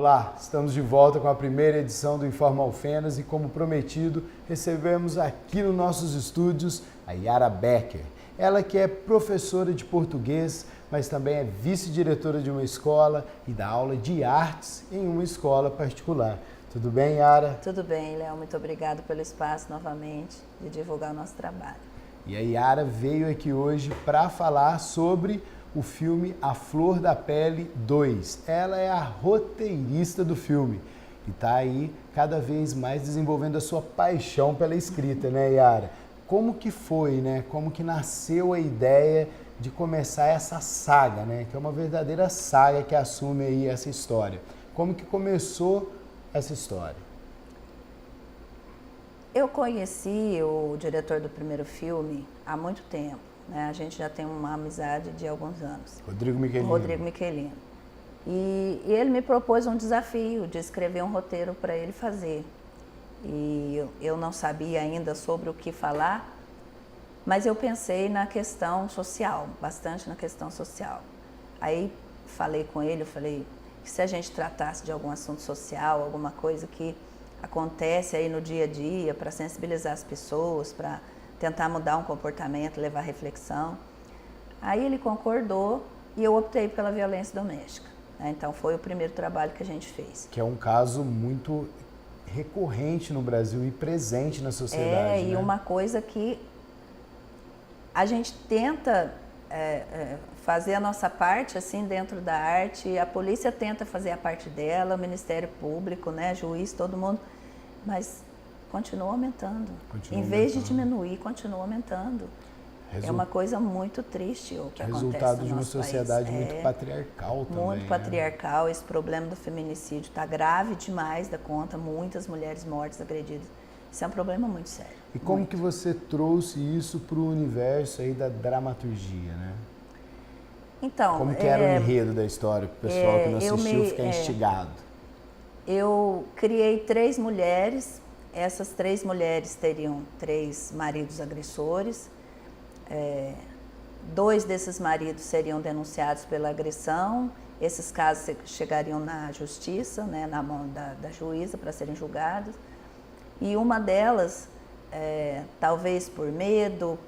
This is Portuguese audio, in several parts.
Olá, estamos de volta com a primeira edição do Informa Alfenas e, como prometido, recebemos aqui nos nossos estúdios a Yara Becker. Ela que é professora de português, mas também é vice-diretora de uma escola e dá aula de artes em uma escola particular. Tudo bem, Yara? Tudo bem, Léo. Muito obrigada pelo espaço novamente de divulgar o nosso trabalho. E a Yara veio aqui hoje para falar sobre o filme A Flor da Pele 2. Ela é a roteirista do filme e está aí cada vez mais desenvolvendo a sua paixão pela escrita, né, Yara? Como que foi, né? Como que nasceu a ideia de começar essa saga, né? Que é uma verdadeira saga que assume aí essa história. Como que começou essa história? Eu conheci o diretor do primeiro filme há muito tempo, né? A gente já tem uma amizade de alguns anos. Rodrigo Michelino. Rodrigo Michelino. E ele me propôs um desafio de escrever um roteiro para ele fazer. E eu não sabia ainda sobre o que falar, mas eu pensei na questão social, bastante na questão social. Aí falei com ele, eu falei que se a gente tratasse de algum assunto social, alguma coisa que acontece aí no dia a dia, para sensibilizar as pessoas, para tentar mudar um comportamento, levar reflexão. Aí ele concordou e eu optei pela violência doméstica. Então foi o primeiro trabalho que a gente fez. Que é um caso muito recorrente no Brasil e presente na sociedade. E uma coisa que a gente tenta fazer a nossa parte assim dentro da arte, a polícia tenta fazer a parte dela, o Ministério Público, né, juiz, todo mundo, mas continua aumentando. Em vez de diminuir, continua aumentando. É uma coisa muito triste o que acontece no nosso país. Resultado de uma sociedade muito patriarcal também. Muito patriarcal. Esse problema do feminicídio está grave demais da conta. Muitas mulheres mortas, agredidas. Isso é um problema muito sério. E como que você trouxe isso para o universo aí da dramaturgia, né? Então, como que era o enredo da história para o pessoal que não assistiu ficar instigado? Eu criei 3 mulheres. Essas 3 mulheres teriam 3 maridos agressores. 2 desses maridos seriam denunciados pela agressão. Esses casos chegariam na justiça, né, na mão da juíza para serem julgados. E uma delas, talvez por medo,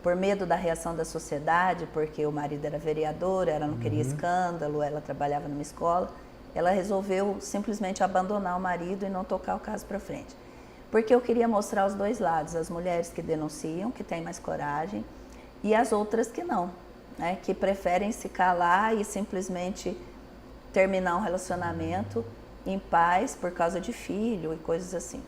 por medo da reação da sociedade, porque o marido era vereador, ela não queria escândalo, ela trabalhava numa escola, ela resolveu simplesmente abandonar o marido e não tocar o caso para frente. Porque eu queria mostrar os 2 lados, as mulheres que denunciam, que têm mais coragem, e as outras que não, né, que preferem se calar e simplesmente terminar um relacionamento em paz por causa de filho e coisas assim.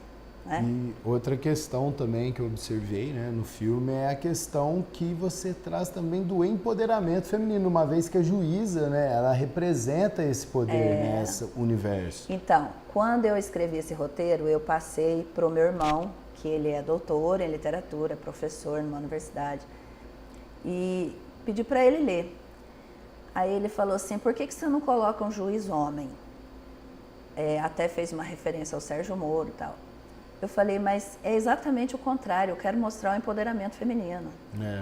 Né? E outra questão também que eu observei, né, no filme é a questão que você traz também do empoderamento feminino, uma vez que a juíza, né, ela representa esse poder, né, esse universo. Então, quando eu escrevi esse roteiro, eu passei para o meu irmão, que ele é doutor em literatura, professor numa universidade, e pedi para ele ler. Aí ele falou assim, por que você não coloca um juiz homem? Até fez uma referência ao Sérgio Moro e tal. Eu falei, mas é exatamente o contrário, eu quero mostrar o empoderamento feminino.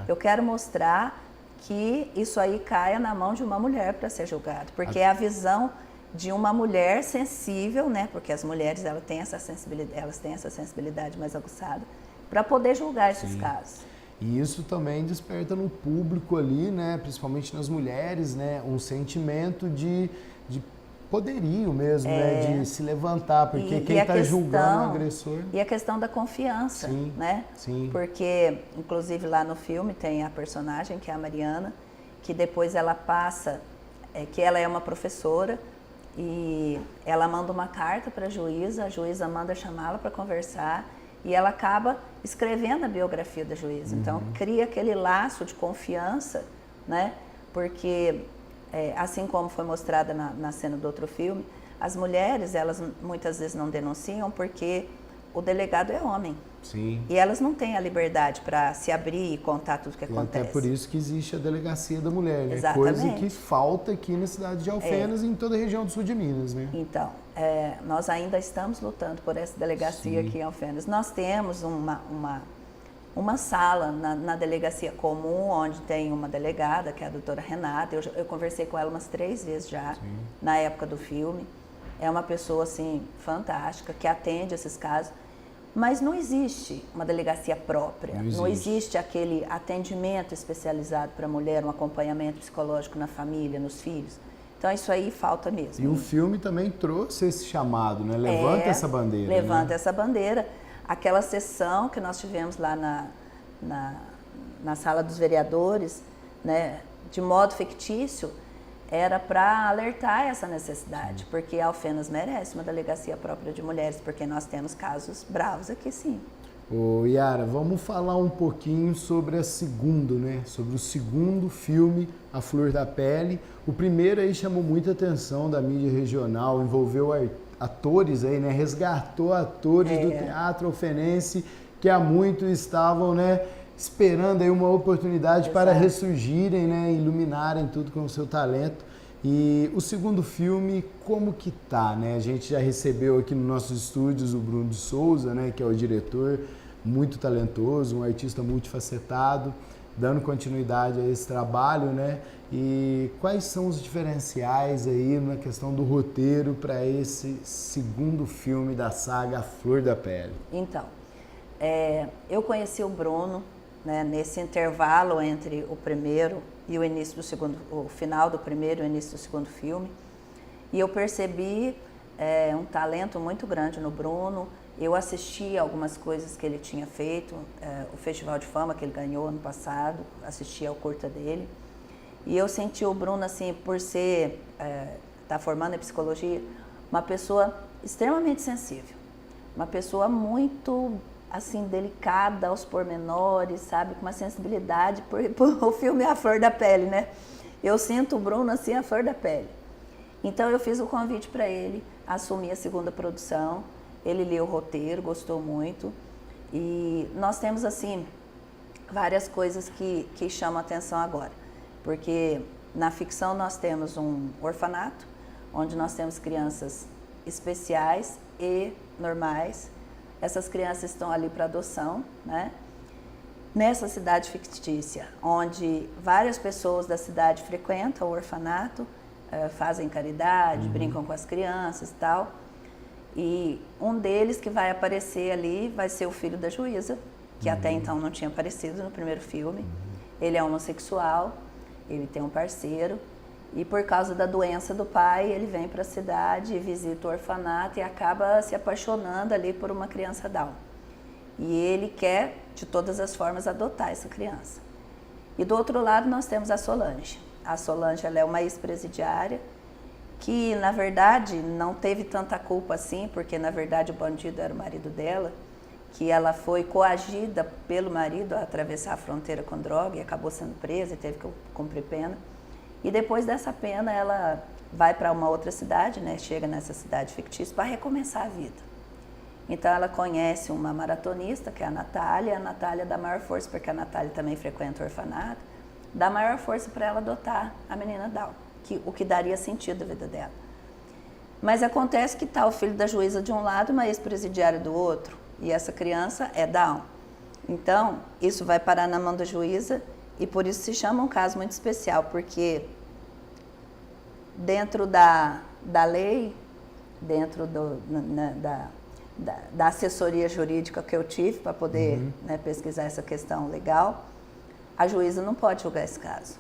Eu quero mostrar que isso aí caia na mão de uma mulher para ser julgado, porque é a visão de uma mulher sensível, né? Porque as mulheres elas têm essa sensibilidade mais aguçada para poder julgar esses casos. E isso também desperta no público ali, né? Principalmente nas mulheres, né? Um sentimento de poderio mesmo, né? De se levantar, porque quem está julgando o agressor... E a questão da confiança, né? Sim. Porque, inclusive, lá no filme tem a personagem, que é a Mariana, que depois ela passa, que ela é uma professora, e ela manda uma carta para a juíza manda chamá-la para conversar, e ela acaba escrevendo a biografia da juíza. Então, cria aquele laço de confiança, né? Porque... assim como foi mostrada na cena do outro filme, as mulheres, elas muitas vezes não denunciam porque o delegado é homem. Sim. E elas não têm a liberdade para se abrir e contar tudo o que acontece. Até por isso que existe a delegacia da mulher, né? Exatamente. Coisa que falta aqui na cidade de Alfenas e em toda a região do sul de Minas, né? Então, nós ainda estamos lutando por essa delegacia aqui em Alfenas. Nós temos uma sala na delegacia comum, onde tem uma delegada, que é a doutora Renata. Eu conversei com ela umas 3 vezes já, sim, na época do filme. É uma pessoa, assim, fantástica, que atende esses casos. Mas não existe uma delegacia própria, não existe aquele atendimento especializado para a mulher, um acompanhamento psicológico na família, nos filhos. Então, isso aí falta mesmo. E o filme também trouxe esse chamado, né? Levanta essa bandeira. Levanta, né? essa bandeira. Aquela sessão que nós tivemos lá na sala dos vereadores, né, de modo fictício, era para alertar essa necessidade, porque a Alfenas merece uma delegacia própria de mulheres, porque nós temos casos bravos aqui, sim. Ô Yara, vamos falar um pouquinho sobre a segunda, né? Sobre o segundo filme, A Flor da Pele. O primeiro aí chamou muita atenção da mídia regional, envolveu atores aí, né? Resgatou atores do teatro alfenense que há muito estavam, né, esperando aí uma oportunidade para ressurgirem, né, iluminarem tudo com o seu talento. E o segundo filme, como que tá, né? A gente já recebeu aqui nos nossos estúdios o Bruno de Souza, né, que é o diretor, muito talentoso, um artista multifacetado, dando continuidade a esse trabalho, né? E quais são os diferenciais aí na questão do roteiro para esse segundo filme da saga A Flor da Pele? Então, eu conheci o Bruno, né, nesse intervalo entre o primeiro e o início do segundo, o final do primeiro e o início do segundo filme, e eu percebi um talento muito grande no Bruno. Eu assisti algumas coisas que ele tinha feito, o Festival de Fama que ele ganhou ano passado, assisti ao curta dele, e eu senti o Bruno, assim, por ser, tá formando em psicologia, uma pessoa extremamente sensível, uma pessoa muito, assim, delicada aos pormenores, sabe, com uma sensibilidade por o filme A Flor da Pele, né? Eu sinto o Bruno, assim, a flor da pele. Então eu fiz o convite para ele, assumi a segunda produção, ele leu o roteiro, gostou muito, e nós temos, assim, várias coisas que chamam a atenção agora, porque na ficção nós temos um orfanato, onde nós temos crianças especiais e normais. Essas crianças estão ali para adoção, né? Nessa cidade fictícia, onde várias pessoas da cidade frequentam o orfanato, fazem caridade, brincam com as crianças e tal. E um deles que vai aparecer ali vai ser o filho da juíza, que até então não tinha aparecido no primeiro filme. Ele é homossexual, ele tem um parceiro, e por causa da doença do pai, ele vem para a cidade, visita o orfanato e acaba se apaixonando ali por uma criança Down. E ele quer, de todas as formas, adotar essa criança. E do outro lado nós temos a Solange. A Solange, ela é uma ex-presidiária que, na verdade, não teve tanta culpa assim, porque, na verdade, o bandido era o marido dela, que ela foi coagida pelo marido a atravessar a fronteira com droga e acabou sendo presa e teve que cumprir pena. E depois dessa pena, ela vai para uma outra cidade, né? Chega nessa cidade fictícia para recomeçar a vida. Então ela conhece uma maratonista, que é a Natália dá maior força, porque a Natália também frequenta o orfanato, dá maior força para ela adotar a menina Down, o que daria sentido à vida dela. Mas acontece que está o filho da juíza de um lado e uma ex-presidiária do outro, e essa criança é Down. Então, isso vai parar na mão da juíza, e por isso se chama um caso muito especial, porque dentro da lei, dentro da assessoria jurídica que eu tive para poder né, pesquisar essa questão legal, a juíza não pode julgar esse caso,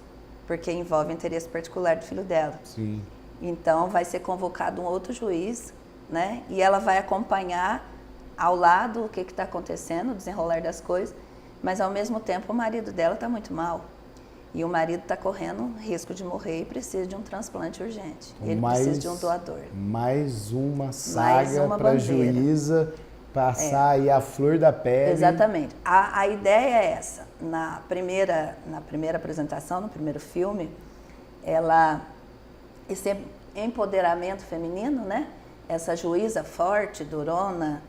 porque envolve interesse particular do filho dela. Sim. Então vai ser convocado um outro juiz, né, e ela vai acompanhar ao lado o que está acontecendo, o desenrolar das coisas, mas ao mesmo tempo o marido dela está muito mal. E o marido está correndo risco de morrer e precisa de um transplante urgente. Ele precisa de um doador. Mais uma saga para a juíza passar aí a flor da pele. Exatamente. A ideia é essa. Na primeira apresentação, no primeiro filme, esse empoderamento feminino, né? Essa juíza forte, durona,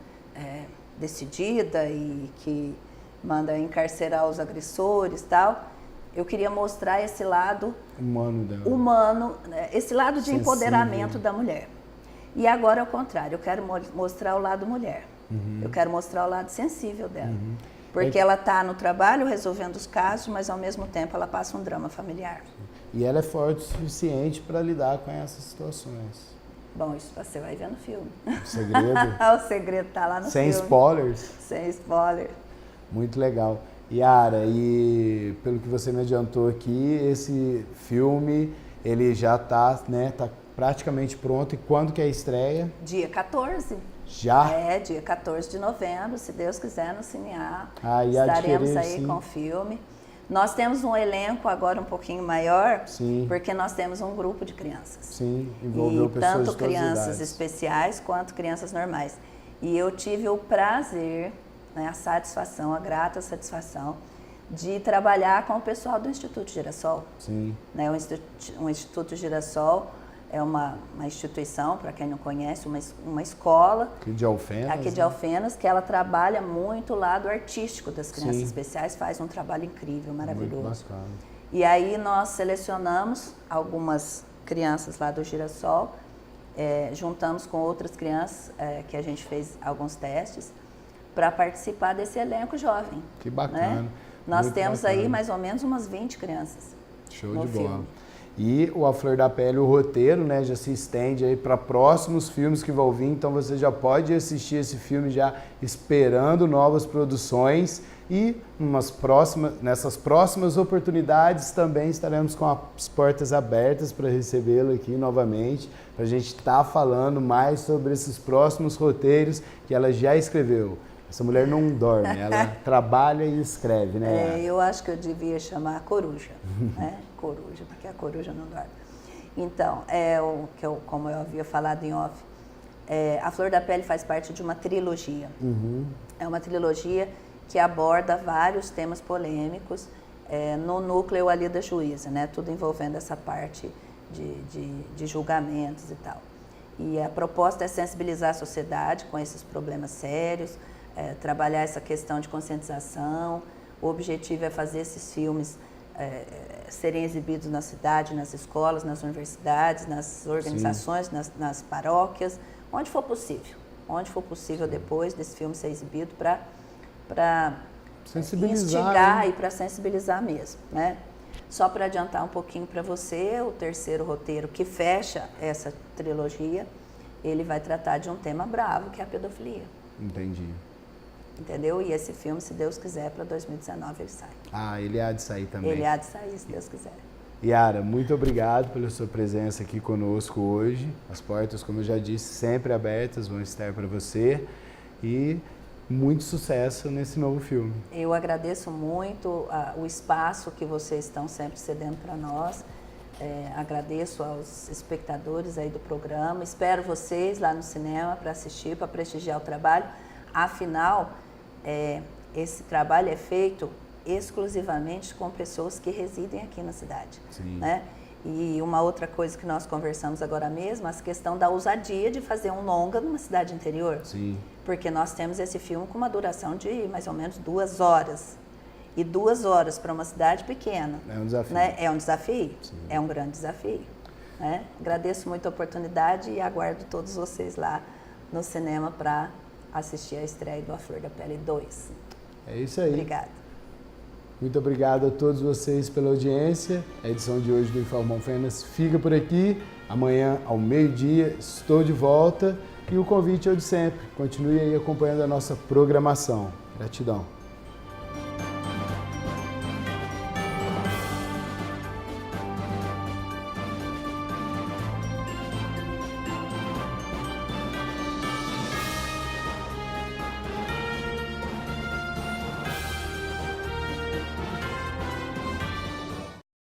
decidida e que manda encarcerar os agressores e tal. Eu queria mostrar esse lado humano, esse lado de empoderamento da mulher. E agora é o contrário, eu quero mostrar o lado mulher. Eu quero mostrar o lado sensível dela. Porque ela está no trabalho resolvendo os casos, mas ao mesmo tempo ela passa um drama familiar. E ela é forte o suficiente para lidar com essas situações. Bom, isso você vai ver no filme. O segredo? O segredo está lá no Sem filme. spoilers? Sem spoiler. Muito legal. Yara, e pelo que você me adiantou aqui, esse filme, ele já está, né, tá praticamente pronto. E quando que é a estreia? Dia 14. Já? É, dia 14 de novembro, se Deus quiser, no Cinear. E estaremos aí sim. com o filme. Nós temos um elenco agora um pouquinho maior, sim. porque nós temos um grupo de crianças. Sim, envolveu pessoas tanto de todas as crianças idades. especiais quanto crianças normais. E eu tive o prazer, né, a satisfação, a grata satisfação de trabalhar com o pessoal do Instituto Girassol. Sim. Né, o Instituto Girassol é uma instituição, para quem não conhece, uma escola aqui de Alfenas, aqui de Alfenas, que ela trabalha muito o lado artístico das crianças sim. especiais, faz um trabalho incrível, maravilhoso. Muito bacana. E aí nós selecionamos algumas crianças lá do Girassol, juntamos com outras crianças que a gente fez alguns testes para participar desse elenco jovem. Que bacana. Né? Nós muito temos bacana. aí mais ou menos umas 20 crianças. Show no de bola. filme. E o A Flor da Pele, o roteiro, né, já se estende aí para próximos filmes que vão vir, então você já pode assistir esse filme já esperando novas produções e nessas próximas oportunidades também estaremos com as portas abertas para recebê-lo aqui novamente, para a gente estar falando mais sobre esses próximos roteiros que ela já escreveu. Essa mulher não dorme, ela trabalha e escreve, né? Eu acho que eu devia chamar Coruja, né? Coruja, porque a coruja não dorme. Então, como eu havia falado em off, A Flor da Pele faz parte de uma trilogia. Uhum. É uma trilogia que aborda vários temas polêmicos no núcleo ali da juíza, né? Tudo envolvendo essa parte de julgamentos e tal. E a proposta é sensibilizar a sociedade com esses problemas sérios, trabalhar essa questão de conscientização. O objetivo é fazer esses filmes serem exibidos na cidade, nas escolas, nas universidades, nas organizações, nas paróquias, onde for possível. Onde for possível depois desse filme ser exibido para instigar, né? E para sensibilizar mesmo, né? Só para adiantar um pouquinho para você, o terceiro roteiro que fecha essa trilogia, ele vai tratar de um tema bravo, que é a pedofilia. Entendi. Entendeu? E esse filme, se Deus quiser, para 2019 ele sai. Ele há de sair também. Ele há de sair, se Deus quiser. Yara, muito obrigado pela sua presença aqui conosco hoje. As portas, como eu já disse, sempre abertas, vão estar para você. E muito sucesso nesse novo filme. Eu agradeço muito o espaço que vocês estão sempre cedendo para nós. Agradeço aos espectadores aí do programa. Espero vocês lá no cinema para assistir, para prestigiar o trabalho. Afinal, esse trabalho é feito exclusivamente com pessoas que residem aqui na cidade. Sim. Né? E uma outra coisa que nós conversamos agora mesmo, a questão da ousadia de fazer um longa numa cidade interior. Sim. Porque nós temos esse filme com uma duração de mais ou menos 2 horas. E 2 horas para uma cidade pequena. É um desafio. Né? É um desafio. Sim. É um grande desafio. Né? Agradeço muito a oportunidade e aguardo todos vocês lá no cinema para assistir a estreia do A Flor da Pele 2. É isso aí. Obrigada. Muito obrigado a todos vocês pela audiência. A edição de hoje do Informa Alfenas fica por aqui. Amanhã, ao meio-dia, estou de volta. E o convite é o de sempre. Continue aí acompanhando a nossa programação. Gratidão.